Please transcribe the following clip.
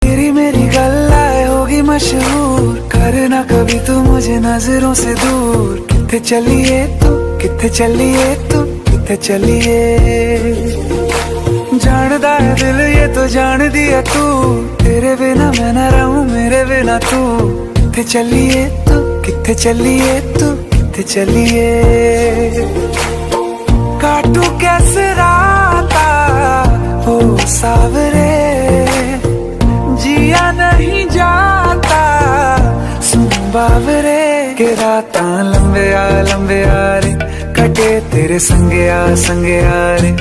तेरी मेरी गल्ला होगी मशहूर, करना कभी तू मुझे नजरों से दूर। किथे चलिए तू, किथे चलिए तू, किथे चलिए। जानदा है दिल ये तो जान दिया तू, तेरे बिना मैं न रहूं मेरे बिना तू। किथे चलिए तू, किथे चलिए तू, किथे चलिए। काटू कैसे राता हो सावरे, जिया नहीं जाता सुन बावरे। के राता लंबे आ रे, कटे तेरे संगे आ रे।